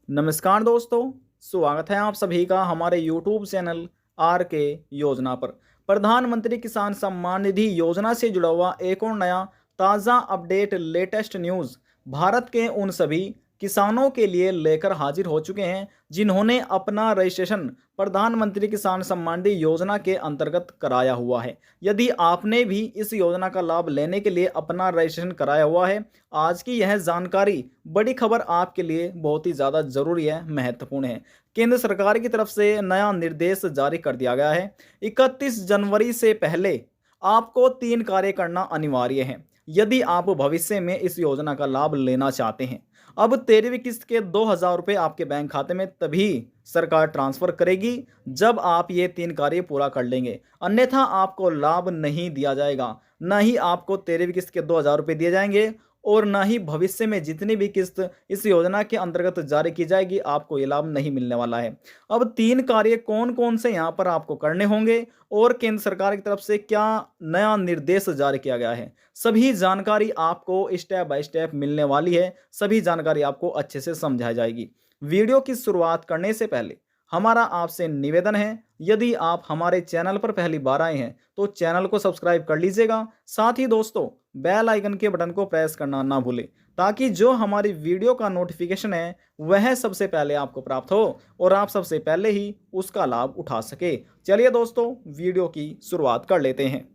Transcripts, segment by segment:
नमस्कार दोस्तों, स्वागत है आप सभी का हमारे यूट्यूब चैनल आर के योजना पर। प्रधानमंत्री किसान सम्मान निधि योजना से जुड़ा हुआ एक और नया ताज़ा अपडेट लेटेस्ट न्यूज़ भारत के उन सभी किसानों के लिए लेकर हाजिर हो चुके हैं जिन्होंने अपना रजिस्ट्रेशन प्रधानमंत्री किसान सम्मान निधि योजना के अंतर्गत कराया हुआ है। यदि आपने भी इस योजना का लाभ लेने के लिए अपना रजिस्ट्रेशन कराया हुआ है, आज की यह जानकारी बड़ी खबर आपके लिए बहुत ही ज़्यादा ज़रूरी है, महत्वपूर्ण है। केंद्र सरकार की तरफ से नया निर्देश जारी कर दिया गया है। 31 जनवरी से पहले आपको 3 कार्य करना अनिवार्य है यदि आप भविष्य में इस योजना का लाभ लेना चाहते हैं। अब 13वीं किस्त के 2,000 रुपये आपके बैंक खाते में तभी सरकार ट्रांसफ़र करेगी जब आप ये 3 कार्य पूरा कर लेंगे, अन्यथा आपको लाभ नहीं दिया जाएगा। न ही आपको 13वीं किस्त के 2,000 रुपये दिए जाएंगे और ना ही भविष्य में जितनी भी किस्त इस योजना के अंतर्गत जारी की जाएगी आपको ये लाभ नहीं मिलने वाला है। अब 3 कार्य कौन कौन से यहाँ पर आपको करने होंगे और केंद्र सरकार की तरफ से क्या नया निर्देश जारी किया गया है, सभी जानकारी आपको स्टेप बाय स्टेप मिलने वाली है। सभी जानकारी आपको अच्छे से समझाई जाएगी। वीडियो की शुरुआत करने से पहले हमारा आपसे निवेदन है, यदि आप हमारे चैनल पर पहली बार आए हैं तो चैनल को सब्सक्राइब कर लीजिएगा। साथ ही दोस्तों बेल आइकन के बटन को प्रेस करना ना भूलें ताकि जो हमारी वीडियो का नोटिफिकेशन है वह सबसे पहले आपको प्राप्त हो और आप सबसे पहले ही उसका लाभ उठा सके। चलिए दोस्तों वीडियो की शुरुआत कर लेते हैं।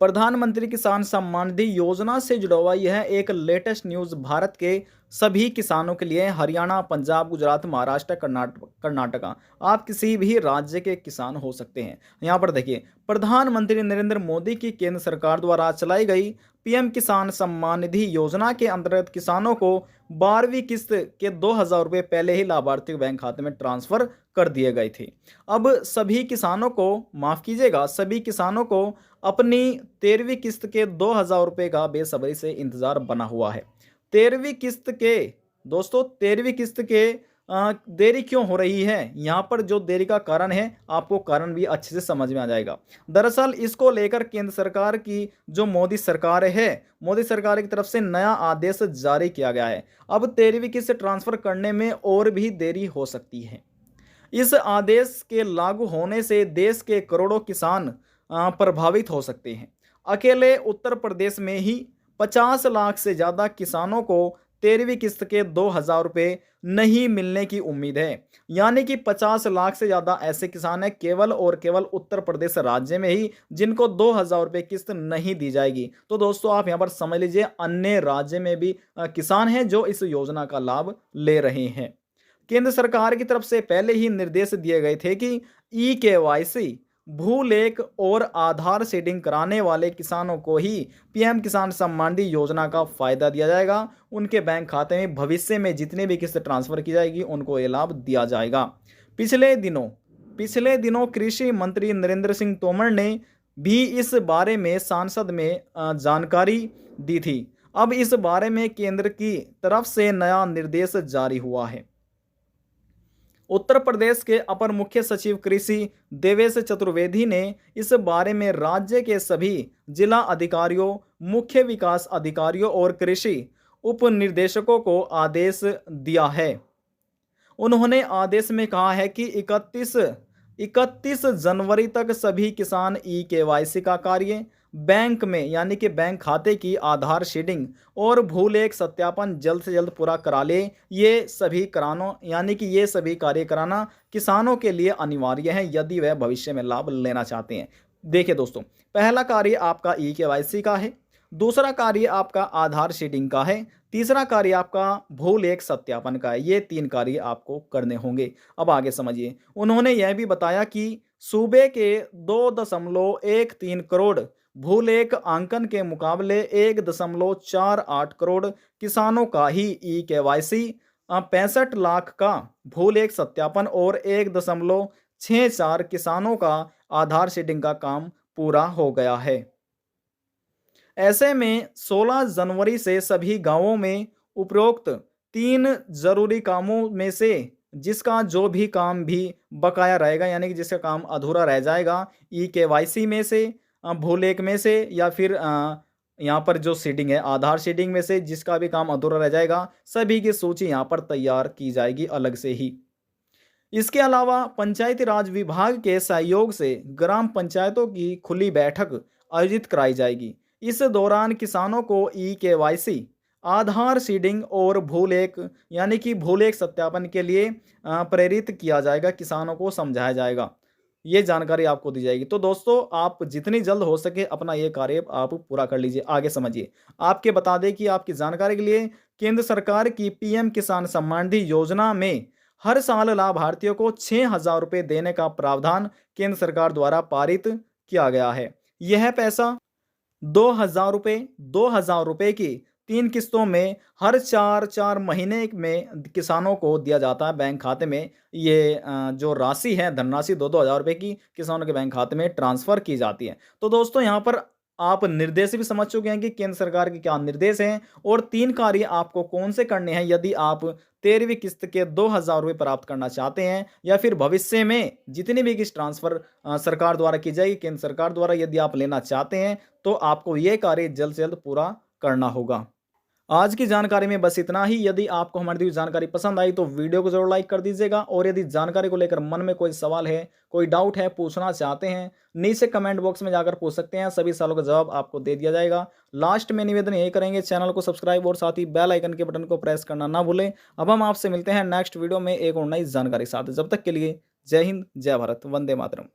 प्रधानमंत्री किसान सम्मान निधि योजना से जुड़ा हुआ यह एक लेटेस्ट न्यूज़ भारत के सभी किसानों के लिए। हरियाणा, पंजाब, गुजरात, महाराष्ट्र, कर्नाटका आप किसी भी राज्य के किसान हो सकते हैं। यहाँ पर देखिए, प्रधानमंत्री नरेंद्र मोदी की केंद्र सरकार द्वारा चलाई गई पीएम किसान सम्मान निधि योजना के अंतर्गत किसानों को 12वीं किस्त के 2,000 रुपये पहले ही लाभार्थी के बैंक खाते में ट्रांसफर कर दिए गए थे। अब सभी किसानों को, माफ़ कीजिएगा, सभी किसानों को अपनी 13वीं किस्त के 2,000 रुपये का बेसब्री से इंतजार बना हुआ है। 13वीं किस्त के दोस्तों 13वीं किस्त के देरी क्यों हो रही है, यहाँ पर जो देरी का कारण है आपको कारण भी अच्छे से समझ में आ जाएगा। दरअसल इसको लेकर केंद्र सरकार की जो मोदी सरकार है, मोदी सरकार की तरफ से नया आदेश जारी किया गया है। अब 13वीं किस्त ट्रांसफ़र करने में और भी देरी हो सकती है। इस आदेश के लागू होने से देश के करोड़ों किसान प्रभावित हो सकते हैं। अकेले उत्तर प्रदेश में ही 50 लाख से ज़्यादा किसानों को 13वीं किस्त के 2,000 रुपये नहीं मिलने की उम्मीद है। यानी कि 50 लाख से ज़्यादा ऐसे किसान हैं केवल और केवल उत्तर प्रदेश राज्य में ही जिनको 2,000 रुपये किस्त नहीं दी जाएगी। तो दोस्तों आप यहाँ पर समझ लीजिए अन्य राज्य में भी किसान हैं जो इस योजना का लाभ ले रहे हैं। केंद्र सरकार की तरफ से पहले ही निर्देश दिए गए थे कि ई-केवाईसी, भू-लेख और आधार सीडिंग कराने वाले किसानों को ही पीएम किसान सम्मान निधि योजना का फायदा दिया जाएगा। उनके बैंक खाते में भविष्य में जितने भी किस्त ट्रांसफर की जाएगी उनको ये लाभ दिया जाएगा। पिछले दिनों कृषि मंत्री नरेंद्र सिंह तोमर ने भी इस बारे में संसद में जानकारी दी थी। अब इस बारे में केंद्र की तरफ से नया निर्देश जारी हुआ है। उत्तर प्रदेश के अपर मुख्य सचिव कृषि देवेश चतुर्वेदी ने इस बारे में राज्य के सभी जिला अधिकारियों, मुख्य विकास अधिकारियों और कृषि उप निर्देशकों को आदेश दिया है। उन्होंने आदेश में कहा है कि 31 जनवरी तक सभी किसान ई-केवाईसी का कार्य, बैंक में यानी कि बैंक खाते की आधार सीडिंग और भू-लेख सत्यापन जल्द से जल्द पूरा करा ले। ये सभी कार्य कराना किसानों के लिए अनिवार्य है यदि वह भविष्य में लाभ लेना चाहते हैं। देखिए दोस्तों, पहला कार्य आपका ई-केवाईसी का है, दूसरा कार्य आपका आधार सीडिंग का है, तीसरा कार्य आपका भू-लेख सत्यापन का है। ये 3 कार्य आपको करने होंगे। अब आगे समझिए, उन्होंने यह भी बताया कि सूबे के 2.13 करोड़ भू-लेख आंकन के मुकाबले 1.48 करोड़ किसानों का ही ई-केवाईसी, 65 लाख का भू-लेख सत्यापन और 1.64 किसानों का आधार सीडिंग का काम पूरा हो गया है। ऐसे में 16 जनवरी से सभी गांवों में उपरोक्त 3 जरूरी कामों में से जिसका जो भी काम भी बकाया रहेगा, यानी कि जिसका काम अधूरा रह जाएगा, ई-केवाईसी में से, भूलेख में से या फिर यहाँ पर जो सीडिंग है, आधार सीडिंग में से जिसका भी काम अधूरा रह जाएगा, सभी की सूची यहाँ पर तैयार की जाएगी अलग से ही। इसके अलावा पंचायती राज विभाग के सहयोग से ग्राम पंचायतों की खुली बैठक आयोजित कराई जाएगी। इस दौरान किसानों को ई-केवाईसी, आधार सीडिंग और भूलेख यानी कि भूलेख सत्यापन के लिए प्रेरित किया जाएगा, किसानों को समझाया जाएगा। ये जानकारी आपको दी जाएगी। तो दोस्तों, आप जितनी जल्द हो सके अपना ये कार्य आप पूरा कर लीजिए। आगे समझिए। आपके बता दें कि आपकी जानकारी के लिए केंद्र सरकार की पीएम किसान सम्मान निधि योजना में हर साल लाभार्थियों को 6,000 रुपये देने का प्रावधान केंद्र सरकार द्वारा पारित किया गया है। यह पैसा 2,000 रुपये की 3 किस्तों में हर 4-4 महीने में किसानों को दिया जाता है बैंक खाते में। ये जो राशि है, धनराशि 2-2 हज़ार रुपये की किसानों के बैंक खाते में ट्रांसफ़र की जाती है। तो दोस्तों, यहाँ पर आप निर्देश भी समझ चुके हैं कि केंद्र सरकार के क्या निर्देश हैं और 3 कार्य आपको कौन से करने हैं यदि आप 13वीं किस्त के 2,000 रुपये प्राप्त करना चाहते हैं, या फिर भविष्य में जितनी भी किस्त ट्रांसफ़र सरकार द्वारा की जाएगी, केंद्र सरकार द्वारा यदि आप लेना चाहते हैं, तो आपको ये कार्य जल्द से जल्द पूरा करना होगा। आज की जानकारी में बस इतना ही। यदि आपको हमारी दी हुई जानकारी पसंद आई तो वीडियो को जरूर लाइक कर दीजिएगा, और यदि जानकारी को लेकर मन में कोई सवाल है, कोई डाउट है, पूछना चाहते हैं, नीचे कमेंट बॉक्स में जाकर पूछ सकते हैं। सभी सवालों का जवाब आपको दे दिया जाएगा। लास्ट में निवेदन यही करेंगे, चैनल को सब्सक्राइब और साथ ही बेल आइकन के बटन को प्रेस करना ना भूलें। अब हम आपसे मिलते हैं नेक्स्ट वीडियो में एक और नई जानकारी के साथ। जब तक के लिए जय हिंद, जय भारत, वंदे मातरम।